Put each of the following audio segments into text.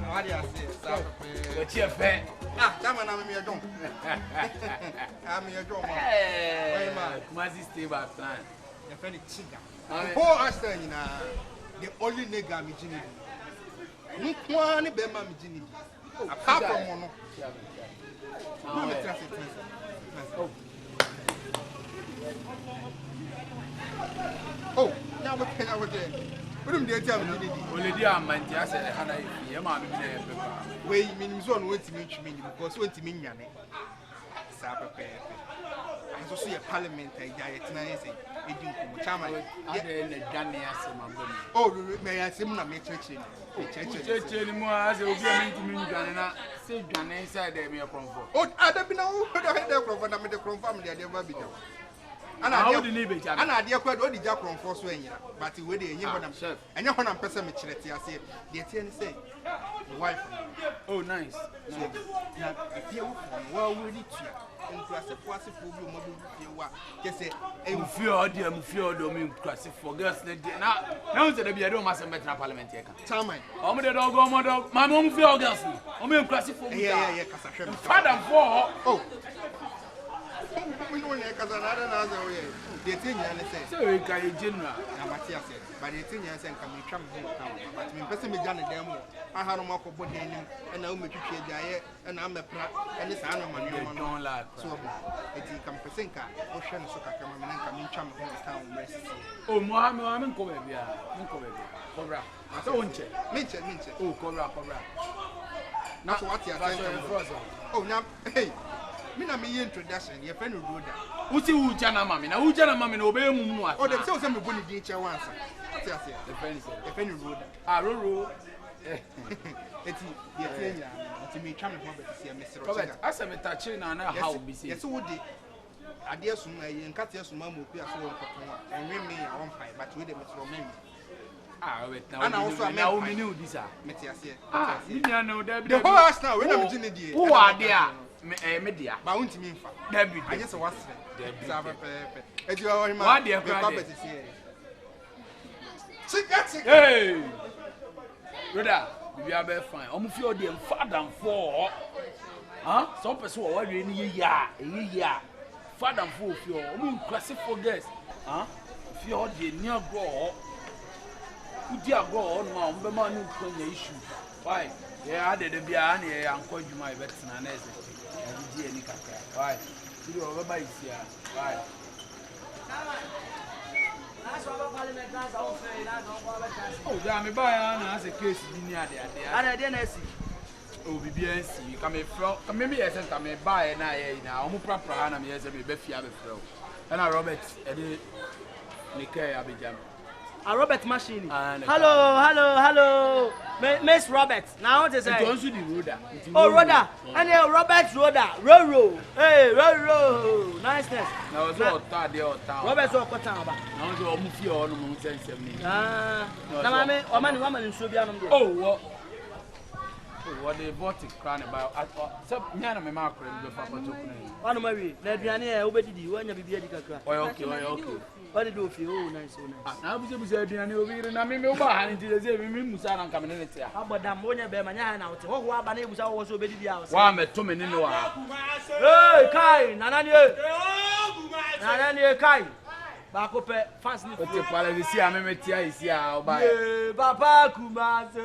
what do you say? What's your fare? Chairman, I'm your dog. I'm your dog. Hey, Mazi stay back plan. Your friend Chiga. Oh, I say, the only nigga I'm Jimmy. One Bema Jimmy. Apart from one. Oh, now what can I do? What do you tell me? Only the amount I said, Hannah, your mammy. Wait, means one went to meet me because went to mean Yanni. Sapper. I just see a parliament. I tonight say, oh, may I say, I'm church anymore as a woman to me, Ghana, say Ghana inside there, me a comfort. Oh, I don't know what I had there from the family. I never be done. And I didn't leave it. And I did quite already jack from force when you but you wait a year when I'm chef. And you're one person, I say, the attendant say, wife. Oh, nice. Now, if you well, we need to. And class a classic for you, mobile, just say, I'm fear, dear, I'm fear, domain classic for girls. Now, there be a dome as a metal parliament. Time, I'm the dog, my mom fear girls. I'm in classic for yeah, father for. Oh, we know because another way. The thing I say, so we can general. Matthias said, but the thing I say, can be trampled down. But me person be done a demo. I had a mock of body and now make you share and I'm a prat and this animal don't like so it can present ocean so can come and come in town rest. Oh, Mohammed, I'm in Cobia. Cobra. So won't you? Mention. Oh, Cobra. Not what you are saying. Oh, now, hey. Me introduction, your friend Ruda. Who see who Jana Mammy? Now, who Jana Mammy obey Mumma? Oh, they saw some good teacher once. The friend Ruda. Ah, Ruru. It's the thing to me, charming Robert, Mr. Robert. As I'm touching on how we see. Yes, would the idea soon, and cut your small movie as well, and remain a one pie, but with them from me. Ah, and also now we knew this. Metias, ah, you know, the whole house now, when I'm Ginny. Who are there? Media, Bounty me. Debbie, I just was there. As you are my dear carpet is here. Hey, brother, we are very fine. Almost your dear father and four. Huh? Some person were in a year. Father and four, your own classic for guests. Huh? If you're the near go, who dear go on, Mom, the man who can issue. Why? Yeah, I did a piano and called you my veteran. Why? You are over here. Why? Oh, damn, buy as a case near there. And I didn't see. Oh, BBNC, come from maybe I sent me buy and I now, who proper and I'm here as a baby. And I Robert, Eddie Nikkei Abidjan. A Robert machine. Hello. Miss Robert. Now what is it? Oh, Roda. And Robert Roda. Roro. Hey, Roro. Niceness. Now it's all town. Robert's all town. Now it's all movie on the mountain. Ah. Now, I'm woman in Subianum. Oh, what they bought it crown about. Except Nana, my marker, the papa took name. One of my way. Let me obey you when you be a dicker. Okay. What did you feel? Oh, nice. Now, we said, I know we're not me into the same Musan community. How about Damonia Bermana out? Oh, what I was also very house. One met 2 minutes. Hey, Kai, Nanania Kai. Bacope, fancy for the Palacia, I met here. Papa Kumas.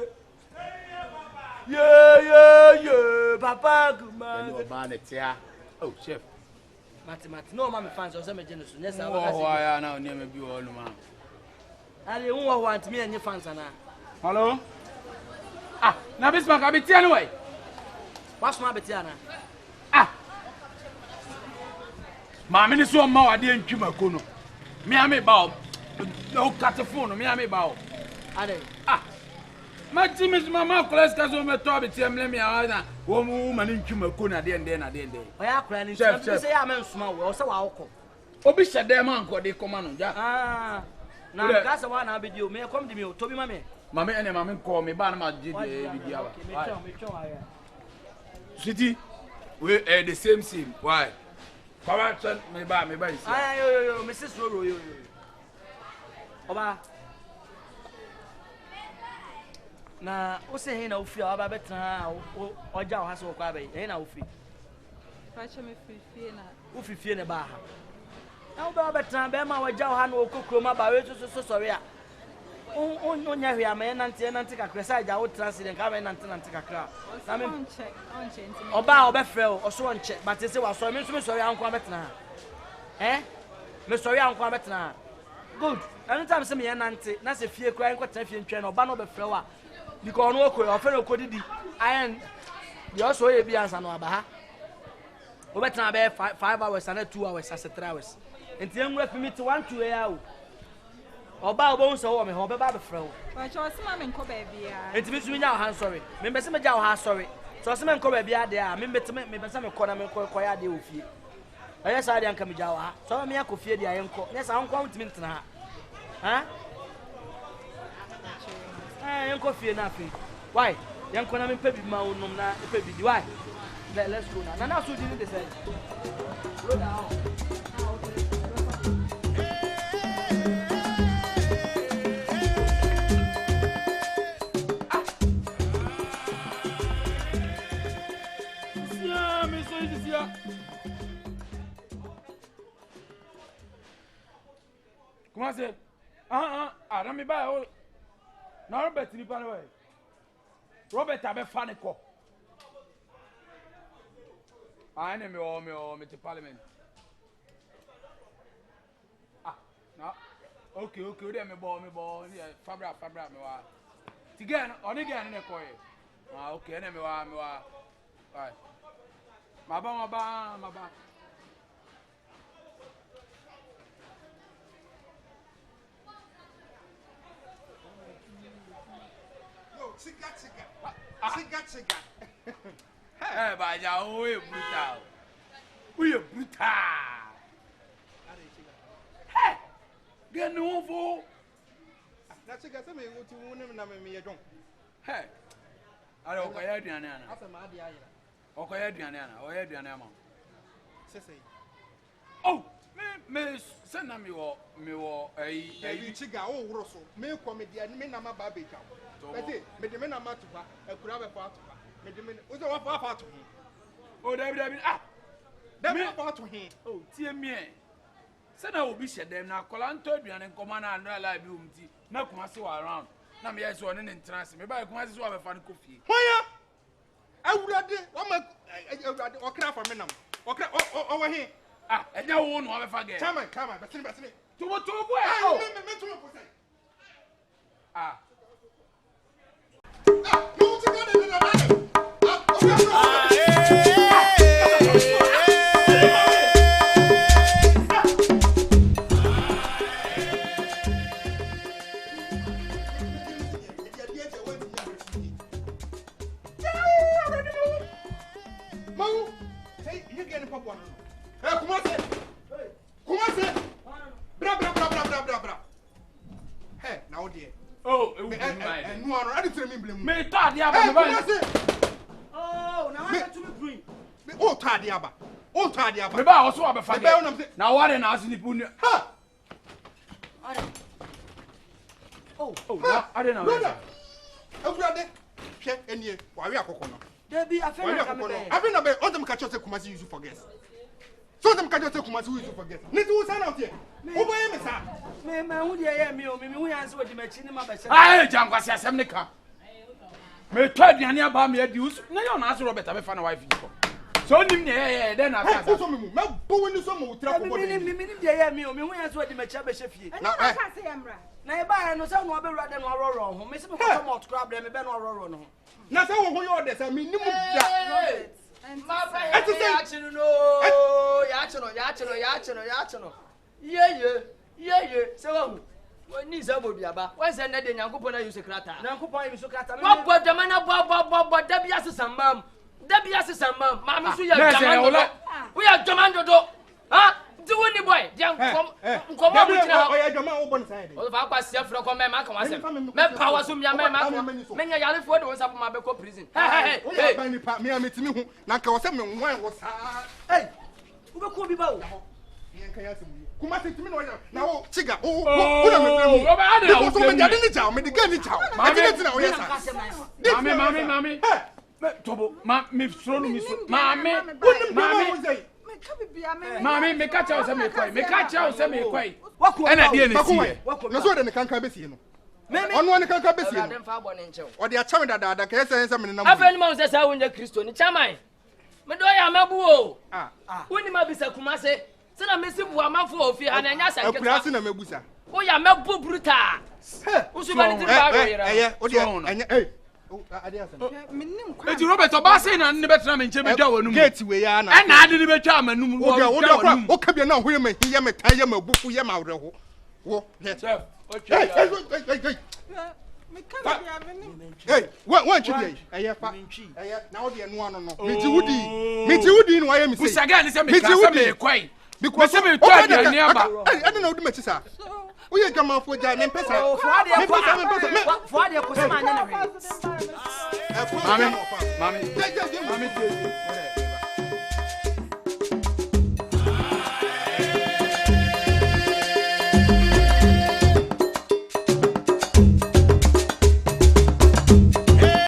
Yeah, Papa Kumas. Oh, chef. No, mammy fans or some generous. Yes, I now near me, you all, man. I don't want me and your fans. Hello? Ah, now this man, I'll be anyway. What's my Betiana? Ah, Mammy is so more. I didn't keep my cono. Me, I may bow. No cataphone, me, I may bow. Ah, my team is my mouth, class, because I'm a top, it's a lemon. One woman in Chumacuna, then. I are planning to say I'm small, or so I'll call. Obisha, their man, what they command. Ah, now that's the one I'll be you. May I come to me, Toby, mammy? Mammy and mammy call me, Banama, City, we are the same. Why? Correction, me by. Mrs. Roro, Oba. na wo se he na wo fi a ba betra oja wo ha so kwa be he na wo fi Pacha me fifie na wo fifie ne ba ha na wo ba betra be ma oja wo ha na okokro ma ba we so sori a onya hwe ama nante kakra sa ja wo transit nka me nante kakra na me onche oba obefre o so onche but say wa so me so me sori anko betra me sori anko betra good anytime say me nante na se fie kra enko tra fie ntwe na oba no obefre wa because no okọ ofe no kodidi iron the also ye bi ansa no aba ha obetra be 5 hours and 2 hours as 3 hours enti enwura permit 1 2 ya o oba obo nso wo me ho be ba be frɛ wo Pacha osima me nko ba bia enti me sumi nya wo ha sorry me be se me ja wo ha sorry so se me nko ba bia de a me betime me be se me kɔ na me kɔ ya de ofie ɛyɛ sa de anka me ja wo ha so me akɔ de aye nkɔ ne sa nkɔ ntimi ntena ha yanko fie na afi why yanko na me pe bi ma wonum na pe bi di why let's go now na so di ni dey say go down me so is here comment c'est na me ba o na Robert ni pa no way Robert abe fa ne ko ane me te parliament na okay o de me bo fabra me wa ti gan oni gan ne ko e okay na me wa right ma ba Siga. Ba ja o e brutal. We brutal. Hey! Get no fo. Na siga se me wuti wunim na me ye jon. Hey. Ara o kaya aduane ana. Asa ma ade ayira. O kaya aduane ana. O ya aduane ama. Sese. Oh, me send me wo Ei chiga o wuro so. Me comedy me na ma ba beja. Bete me de me na ma tuba. Ekura be fa tuba. Me de me o se wa fa to hin. Oh, David. Me fa to hin. Oh, tie me. Send na obi hye dem na kola nto aduane nkoma na anra la bi umti. Na kuma se wa around. Na me yes one ne entrance. Me ba kuma se so wa be fa ne kofi. Hoya. Awurade, wa ma awurade okra for me nam. Okra o wa hin. Enya wo no wa be fa ge. Come on. Betini. To bo e. Me to mo say. No to go to the Me ta dia ba me ba. oh na wa to me green O ta dia ba. Me ba wo so wa be fa ge. Na wa de na asini pu ni. Ha. oh na ade na. Brother. Awurade. Hwe enie, wa we akokọ no. Debbie afena ka me be. Afena be, on them catch us Kumasi use for guests. So them catch us Kumasi use for guests. Need to sign out here. Who boy me sir? Me hu de ye me o me hu yan se odi machi ni ma be se. Jankwasi asem ne ka. Me to aduane aba me adi us. Na yo na aso Robert abe fa na wife ko. So nim ne ye de na asa. So me bo woni so mo tra ko bo. Me de ye me o me hu yan se odi machi abe fie. na ka se yamra na e ba no se no obewura de no ororo ho me se me ko mo crab de me be no ororo no. Na say wo ho yo de say me nim da. Ma ba ya chinu no. Ya chinu. Ye se wo ni za boduaba wan se na de nyankopon na yusu krata nyankopon yusu krata bo dama na bo da bia sesambam ma me so ya dama we ya dama dodo ha ti woni boy dia nkom mo tira ha o ya dama wo bon sai de o fa kwa sia fro ko me ma kan wa se me pa wa so me nya yale fo de won sa ma be ko prison hey ba ni pa me ametimi hu na ka wo se me nwan wo sa hey wo be ko bi ba wo yen kan ya se mu kuma se timi no na wo chiga wo na me blame wo so me jade ni chawo me de ga ni chawo ati na wo yesa mami tobo ma me fro no mi so mami me ka chawo se me kwai ena die ne si na so de ne kankan be si no ono ne kankan be si no o de a chawo dada ka yesa me na mu afeni ma se sa wonje Kristo ni chaman me do ya mabu o woni ma bisa kuma se na mesi bu amafo ofi ananya sanke akura se na mebusa o ya mebu bruta usu ba ni ti ba re o de anya ade asan minnim kwa eti Robert obase na ne betena me nche bedwa wonu gate we ya na na ade ne betwa amanum wo o ka bia na hoye ma hiye me tan ye ma bufu ye ma wreho wo chef o chef me ka bia minnim hey one chidi eye fa eye na o de enu ano no meti wudi no waye mi sei busaga ni se me ka me kwai because me to ade ni aba ade na odi machi sa o ye gama fo ja me pesa fuade ko se ma nya na we mami